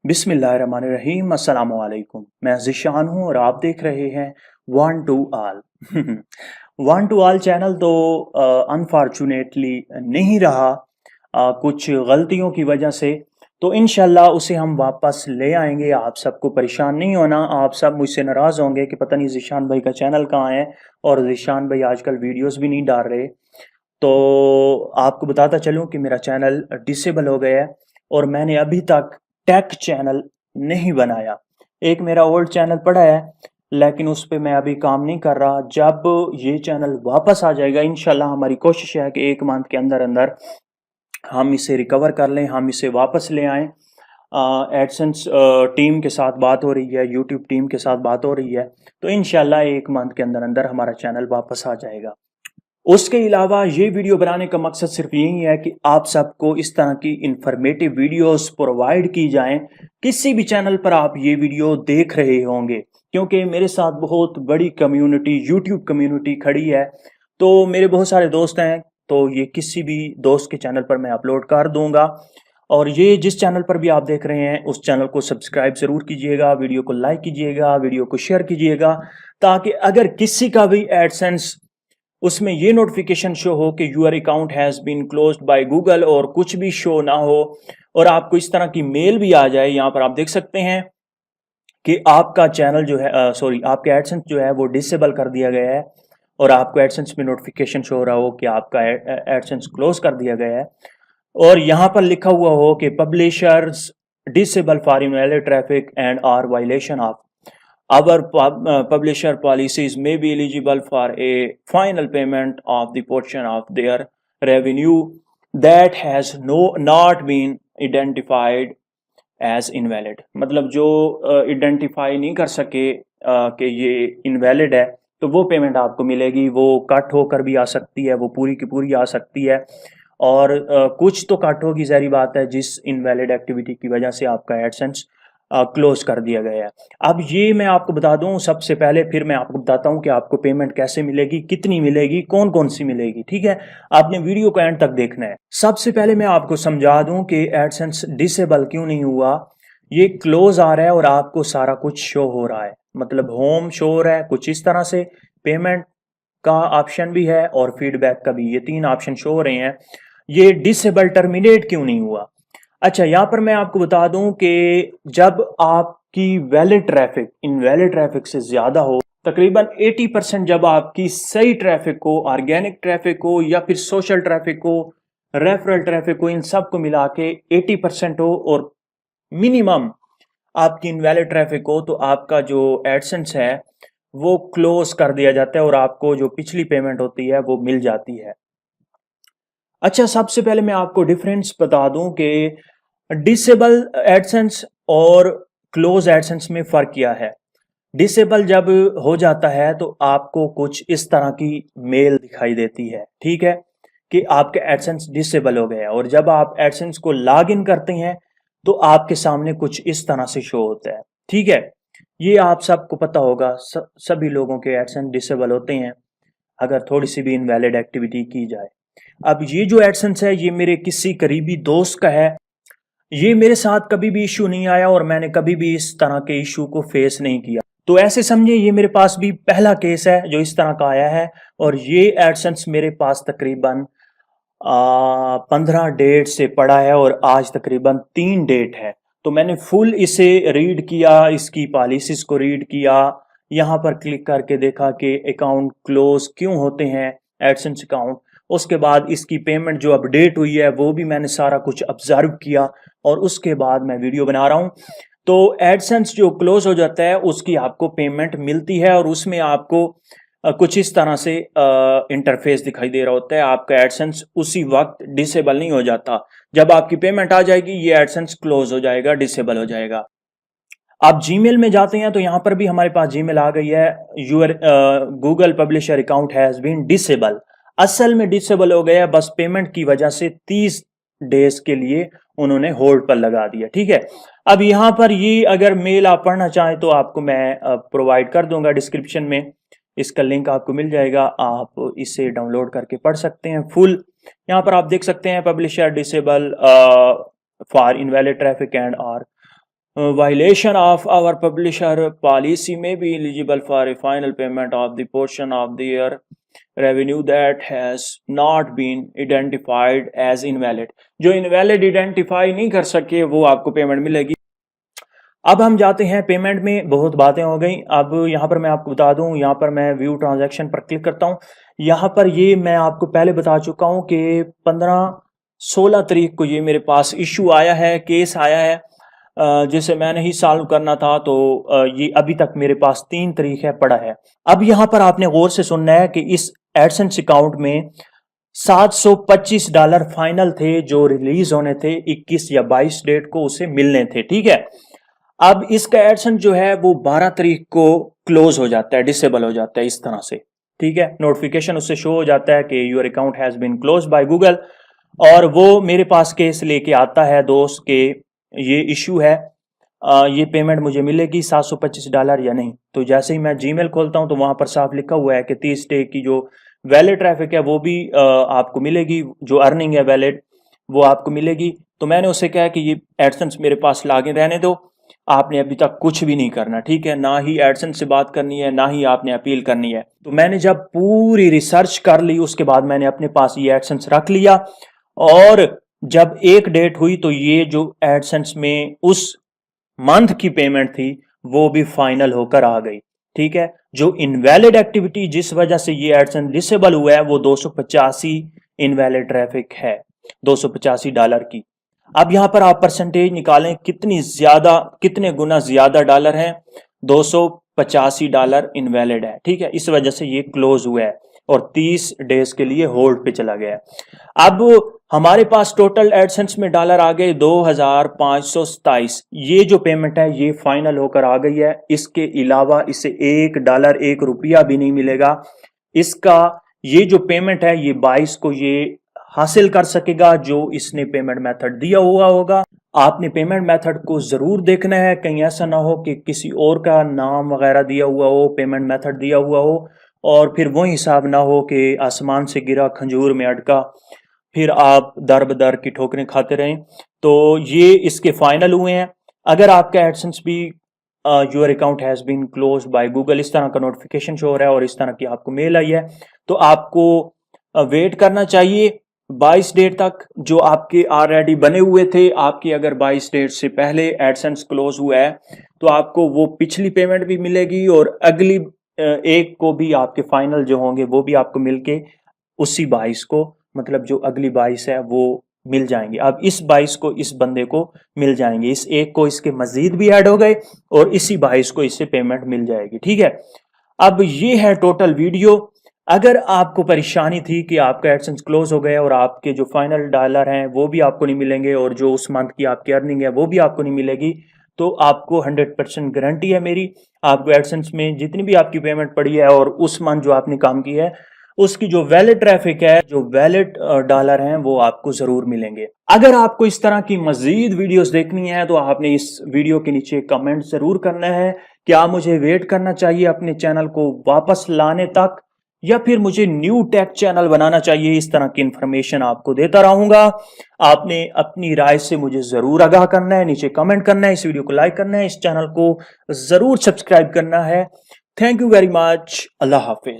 बिस्मिल्लाहिर्रहमानिर्रहीम अस्सलाम वालेकुम। मैं ज़िशान हूँ और आप देख रहे हैं वन टू आल। वन टू आल चैनल तो अनफॉर्चुनेटली नहीं रहा कुछ गलतियों की वजह से। तो इंशाल्लाह उसे हम वापस ले आएंगे। आप सबको परेशान नहीं होना। आप सब मुझसे नाराज़ होंगे कि पता नहीं ज़िशान भाई का चैनल कहाँ है और ज़िशान भाई आजकल वीडियोस भी नहीं डाल रहे। तो आपको बताता चलूँ कि मेरा चैनल डिसेबल हो गया है और मैंने अभी तक टेक चैनल नहीं बनाया। एक मेरा ओल्ड चैनल पड़ा है लेकिन उस पे मैं अभी काम नहीं कर रहा। जब ये चैनल वापस आ जाएगा इंशाल्लाह हमारी कोशिश है कि 1 मंथ के अंदर अंदर हम इसे रिकवर कर लें, हम इसे वापस ले आएँ। एडसेंस टीम के साथ बात हो रही है, यूट्यूब टीम के साथ बात हो रही है, तो इंशाल्लाह 1 मंथ के अंदर अंदर हमारा चैनल वापस आ जाएगा। उसके अलावा ये वीडियो बनाने का मकसद सिर्फ यही है कि आप सबको इस तरह की इंफॉर्मेटिव वीडियोस प्रोवाइड की जाएं। किसी भी चैनल पर आप ये वीडियो देख रहे होंगे, क्योंकि मेरे साथ बहुत बड़ी कम्युनिटी, यूट्यूब कम्युनिटी खड़ी है। तो मेरे बहुत सारे दोस्त हैं, तो ये किसी भी दोस्त के चैनल पर मैं अपलोड कर दूंगा। और ये जिस चैनल पर भी आप देख रहे हैं उस चैनल को सब्सक्राइब जरूर कीजिएगा, वीडियो को लाइक कीजिएगा, वीडियो को शेयर कीजिएगा, ताकि अगर किसी का भी एडसेंस उसमें ये नोटिफिकेशन शो हो कि your account has been closed by Google और कुछ भी शो ना हो और आपको इस तरह की मेल भी आ जाए। यहाँ पर आप देख सकते हैं कि आपका चैनल जो है सॉरी आपके एडसेंस जो है वो डिसेबल कर दिया गया है और आपको एडसेंस में नोटिफिकेशन शो हो रहा हो कि आपका एडसेंस क्लोज कर दिया गया है और यहाँ पर लिखा हुआ हो कि publishers disable for invalid traffic and or violation of our publisher policies may be eligible for a final payment of the portion of their revenue that has not been identified as invalid। मतलब जो identify नहीं कर सके कि ये invalid है तो वो पेमेंट आपको मिलेगी। वो कट होकर भी आ सकती है, वो पूरी की पूरी आ सकती है और कुछ तो कट होगी, ज़ाहिर बात है, जिस इनवैलिड एक्टिविटी की वजह से आपका एडसेंस क्लोज कर दिया गया है। अब ये मैं आपको बता दूं सबसे पहले, फिर मैं आपको बताता हूं कि आपको पेमेंट कैसे मिलेगी, कितनी मिलेगी, कौन कौन सी मिलेगी। ठीक है, आपने वीडियो को एंड तक देखना है। सबसे पहले मैं आपको समझा दूं कि एडसेंस डिसेबल क्यों नहीं हुआ। ये क्लोज आ रहा है और आपको सारा कुछ शो हो रहा है, मतलब होम शो हो रहा है कुछ इस तरह से, पेमेंट का ऑप्शन भी है और फीडबैक का भी, ये 3 ऑप्शन शो हो रहे हैं। ये डिसेबल टर्मिनेट क्यों नहीं हुआ। अच्छा, यहाँ पर मैं आपको बता दूं कि जब आपकी वैलिड ट्रैफिक इनवैलिड ट्रैफिक से ज्यादा हो, तकरीबन 80% जब आपकी सही ट्रैफिक हो, ऑर्गेनिक ट्रैफिक हो या फिर सोशल ट्रैफिक हो, रेफरल ट्रैफिक हो, इन सब को मिला के 80% हो और मिनिमम आपकी इनवैलिड ट्रैफिक हो, तो आपका जो एडसेंस है वो क्लोज कर दिया जाता है और आपको जो पिछली पेमेंट होती है वो मिल जाती है। अच्छा, सबसे पहले मैं आपको डिफरेंस बता दूं कि डिसेबल एडसेंस और क्लोज एडसेंस में फर्क क्या है। डिसेबल जब हो जाता है तो आपको कुछ इस तरह की मेल दिखाई देती है, ठीक है, कि आपके एडसेंस डिसेबल हो गया। और जब आप एडसेंस को लॉग इन करते हैं तो आपके सामने कुछ इस तरह से शो होता है। ठीक है, ये आप सबको पता होगा, सभी लोगों के एडसेंस डिसेबल होते हैं अगर थोड़ी सी भी इनवैलिड एक्टिविटी की जाए। अब ये जो एडसेंस है ये मेरे किसी करीबी दोस्त का है। ये मेरे साथ कभी भी इशू नहीं आया और मैंने कभी भी इस तरह के इशू को फेस नहीं किया। तो ऐसे समझिए ये मेरे पास भी पहला केस है जो इस तरह का आया है और ये एडसेंस मेरे पास तकरीबन 15 डेट से पड़ा है और आज तकरीबन 3 डेट है। तो मैंने फुल इसे रीड किया, इसकी पॉलिसीज को रीड किया, यहाँ पर क्लिक करके देखा कि अकाउंट क्लोज क्यों होते हैं एडसेंस अकाउंट। उसके बाद इसकी पेमेंट जो अपडेट हुई है वो भी मैंने सारा कुछ ऑब्जर्व किया और उसके बाद मैं वीडियो बना रहा हूँ। तो एडसेंस जो क्लोज हो जाता है उसकी आपको पेमेंट मिलती है और उसमें आपको कुछ इस तरह से इंटरफेस दिखाई दे रहा होता है। आपका एडसेंस उसी वक्त डिसेबल नहीं हो जाता, जब आपकी पेमेंट आ जाएगी ये एडसेंस क्लोज हो जाएगा, डिसेबल हो जाएगा। आप जीमेल में जाते हैं तो यहां पर भी हमारे पास जीमेल आ गई है, your Google publisher account has been disable. असल में डिसेबल हो गया, बस पेमेंट की वजह से 30 डेज के लिए उन्होंने होल्ड पर लगा दिया। ठीक है, अब यहां पर ये अगर मेल आप पढ़ना चाहें तो आपको मैं प्रोवाइड कर दूंगा डिस्क्रिप्शन में, इसका लिंक आपको मिल जाएगा, आप इसे डाउनलोड करके पढ़ सकते हैं फुल। यहाँ पर आप देख सकते हैं publisher disable for invalid traffic and or violation of our publisher policy may be eligible for a final payment of the portion of their revenue that has not been identified as invalid। जो invalid identify नहीं कर सके वो आपको payment मिलेगी। अब हम जाते हैं पेमेंट में, बहुत बातें हो गई। अब यहाँ पर मैं आपको बता दूं, यहाँ पर मैं व्यू ट्रांजैक्शन पर क्लिक करता हूँ। यहाँ पर ये मैं आपको पहले बता चुका हूँ कि 15-16 तारीख को ये मेरे पास इशू आया है, केस आया है जिसे मैंने ही सॉल्व करना था। तो ये अभी तक मेरे पास 3 तारीख है पड़ा है। अब यहाँ पर आपने गौर से सुनना है कि इस एडसेंस अकाउंट में $725 फाइनल थे जो रिलीज होने थे 21 या 22 डेट को उसे मिलने थे, ठीक है। अब इसका एडसेंस जो है वो 12 तारीख को क्लोज हो जाता है, डिसेबल हो जाता है इस तरह से, ठीक है। नोटिफिकेशन उससे शो हो जाता है कि your account has been close by Google, और वो मेरे पास केस लेके आता है दोस्त के ये इशू है, ये पेमेंट मुझे मिलेगी $725 या नहीं। तो जैसे ही मैं जीमेल खोलता हूं तो वहां पर साफ लिखा हुआ है कि 30 डे की जो वैलिड ट्रैफिक है वो भी आपको मिलेगी, जो अर्निंग है वैलिड वो आपको मिलेगी। तो मैंने उससे कहा कि ये एडसेंस मेरे पास लागे रहने दो, आपने अभी तक कुछ भी नहीं करना, ठीक है, ना ही एडसेंस से बात करनी है, ना ही आपने अपील करनी है। तो मैंने जब पूरी रिसर्च कर ली उसके बाद मैंने अपने पास ये एडसेंस रख लिया, और जब एक डेट हुई तो ये जो एडसेंस में उस मंथ की पेमेंट थी वो भी फाइनल होकर आ गई, ठीक है। जो इनवैलिड एक्टिविटी जिस वजह से ये एडसेंस डिसेबल हुआ है वो 285 इनवैलिड ट्रैफिक है, $285 की। अब यहां पर आप परसेंटेज निकालें कितने गुना ज्यादा डॉलर हैं, $285 इनवैलिड है, ठीक है। इस वजह से ये क्लोज हुआ है और 30 डेज के लिए होल्ड पे चला गया। अब हमारे पास टोटल एडसेंस में डॉलर आ गए 2527। ये जो पेमेंट है ये फाइनल होकर आ गई है। इसके अलावा इसे $1 $1 भी नहीं मिलेगा। इसका ये जो पेमेंट है ये 22 को ये हासिल कर सकेगा जो इसने पेमेंट मेथड दिया हुआ होगा। आपने पेमेंट मेथड को जरूर देखना है, कहीं ऐसा ना हो कि किसी और का नाम वगैरह दिया हुआ हो, पेमेंट मेथड दिया हुआ हो और फिर वो हिसाब ना हो कि आसमान से गिरा खंजूर में अटका, फिर आप दर बदर की ठोकरें खाते रहें। तो ये इसके फाइनल हुए हैं। अगर आपका एडसेंस भी your account has been close by Google इस तरह का नोटिफिकेशन शो हो रहा है और इस तरह की आपको मेल आई है, तो आपको वेट करना चाहिए 22 डेट तक। जो आपके ऑलरेडी बने हुए थे, आपकी अगर 22 डेट से पहले एडसेंस क्लोज हुआ है तो आपको वो पिछली पेमेंट भी मिलेगी और अगली एक को भी आपके फाइनल जो होंगे वो भी आपको मिलके उसी 22 को, मतलब जो अगली 22 है वो मिल जाएंगे। अब इस 22 को इस बंदे को मिल जाएंगे, इस एक को इसके मजीद भी ऐड हो गए और इसी 22 को इससे पेमेंट मिल जाएगी, ठीक है। अब ये है टोटल वीडियो। अगर आपको परेशानी थी कि आपका एडसेंस क्लोज हो गया और आपके जो फाइनल डॉलर हैं वो भी आपको नहीं मिलेंगे और जो उस मंथ की आपकी अर्निंग है वो भी आपको नहीं मिलेगी, तो आपको 100% गारंटी है मेरी, आपको एडसेंस में जितनी भी आपकी पेमेंट पड़ी है और उस मंथ जो आपने काम किया है उसकी जो वैलिड ट्रैफिक है, जो वैलिड डॉलर हैं वो आपको जरूर मिलेंगे। अगर आपको इस तरह की मजीद वीडियोस देखनी है तो आपने इस वीडियो के नीचे कमेंट जरूर करना है। क्या मुझे वेट करना चाहिए अपने चैनल को वापस लाने तक, या फिर मुझे न्यू टेक चैनल बनाना चाहिए? इस तरह की इंफॉर्मेशन आपको देता रहूंगा। आपने अपनी राय से मुझे जरूर आगाह करना है, नीचे कमेंट करना है, इस वीडियो को लाइक करना है, इस चैनल को जरूर सब्सक्राइब करना है। Thank you very much. Allah Hafiz.